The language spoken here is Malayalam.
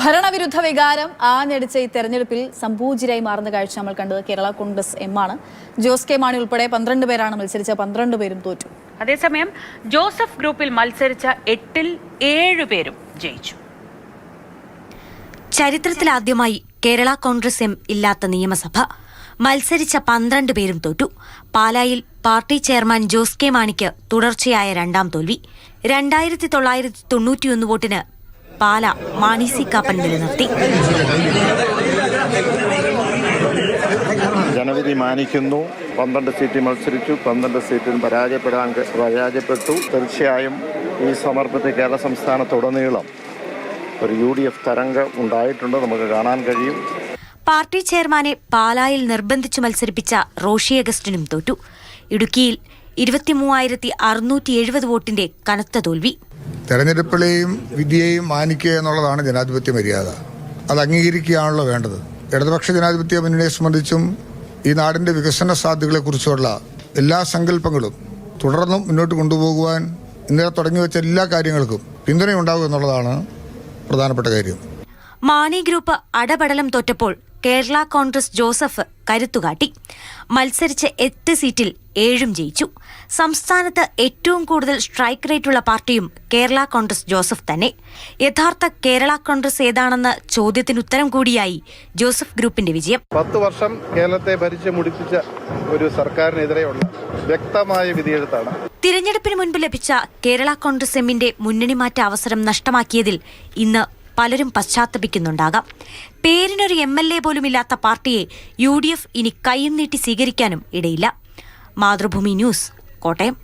ഭരണവിരുദ്ധ വികാരം ആഞ്ഞടിച്ച ഈ തെരഞ്ഞെടുപ്പിൽ സംഭൂജിരായി മാറുന്ന കാഴ്ച നമ്മൾ കണ്ടത് കേരള കോൺഗ്രസ് എം ആണ്. ജോസ് കെ മാണി ഉൾപ്പെടെ 12 പേരാണ് മത്സരിച്ച 12 പേരും തോറ്റു. അതേസമയം ജോസഫ് ഗ്രൂപ്പിൽ മത്സരിച്ച 8-ൽ 7 പേരും ജയിച്ചു. ചരിത്രത്തിലാദ്യമായി കേരള കോൺഗ്രസ് എം ഇല്ലാത്ത നിയമസഭ. മത്സരിച്ച 12 പേരും തോറ്റു. പാലായിൽ പാർട്ടി ചെയർമാൻ ജോസ് കെ മാണിക്ക് തുടർച്ചയായ രണ്ടാം തോൽവി. 2991 വോട്ടിന് പാല മാണി സി കാപ്പൻ നിലനിർത്തി. ജനവിധി മാനിക്കുന്നു. 12 സീറ്റിൽ മത്സരിച്ചു, 12 സീറ്റിൽ പരാജയപ്പെട്ടു. തീർച്ചയായും ഈ സമർപ്പത്തിൽ കേരള സംസ്ഥാനത്തുടനീളം ഒരു UDF തരംഗം ഉണ്ടായിട്ടുണ്ട്, നമുക്ക് കാണാൻ കഴിയും. പാർട്ടി ചെയർമാനെ പാലായിൽ നിർബന്ധിച്ചു മത്സരിപ്പിച്ച റോഷി അഗസ്റ്റിനും തോറ്റു. ഇടുക്കിയിൽ 23,670 വോട്ടിന്റെ കനത്ത തോൽവി. തെരഞ്ഞെടുപ്പിലെയും വിധിയെയും മാനിക്കുക എന്നുള്ളതാണ് ജനാധിപത്യ മര്യാദ. അത് അംഗീകരിക്കുകയാണല്ലോ വേണ്ടത്. ഇടതുപക്ഷ ജനാധിപത്യ മുന്നണിയെ സംബന്ധിച്ചും ഈ നാടിന്റെ വികസന സാധ്യതകളെക്കുറിച്ചുള്ള എല്ലാ സങ്കല്പങ്ങളും തുടർന്നും മുന്നോട്ട് കൊണ്ടുപോകുവാൻ ഇന്നലെ തുടങ്ങിവെച്ച എല്ലാ കാര്യങ്ങൾക്കും പിന്തുണയുണ്ടാകും എന്നുള്ളതാണ് പ്രധാനപ്പെട്ട കാര്യം. മാണി ഗ്രൂപ്പ് അടപടലം തോറ്റപ്പോൾ കേരള കോൺഗ്രസ് ജോസഫ് കരുത്തുകാട്ടി. മത്സരിച്ച് 8 സീറ്റിൽ 7 ജയിച്ചു. സംസ്ഥാനത്ത് ഏറ്റവും കൂടുതൽ സ്ട്രൈക്ക് റേറ്റുള്ള പാർട്ടിയും കേരള കോൺഗ്രസ് ജോസഫ് തന്നെ. യഥാർത്ഥ കേരള കോൺഗ്രസ് ഏതാണെന്ന ചോദ്യത്തിനുത്തരം കൂടിയായി ജോസഫ് ഗ്രൂപ്പിന്റെ വിജയം. 10 വർഷം കേരളത്തെ ഭരിച്ച് മുടിപ്പിച്ച ഒരു സർക്കാരിനെതിരെയുള്ള വ്യക്തമായ വിധിയെഴുത്താണ്. തിരഞ്ഞെടുപ്പിന് മുൻപ് ലഭിച്ച കേരള കോൺഗ്രസ് എമ്മിന്റെ മുന്നണി മാറ്റ അവസരം നഷ്ടമാക്കിയതിൽ ഇന്ന് പലരും പശ്ചാത്തപിക്കുന്നുണ്ടാകാം. പേരിനൊരു MLA പോലുമില്ലാത്ത പാർട്ടിയെ UDF ഇനി കൈയും നീട്ടി സ്വീകരിക്കാനും ഇടയില്ല. മാതൃഭൂമി ന്യൂസ്, കോട്ടയം.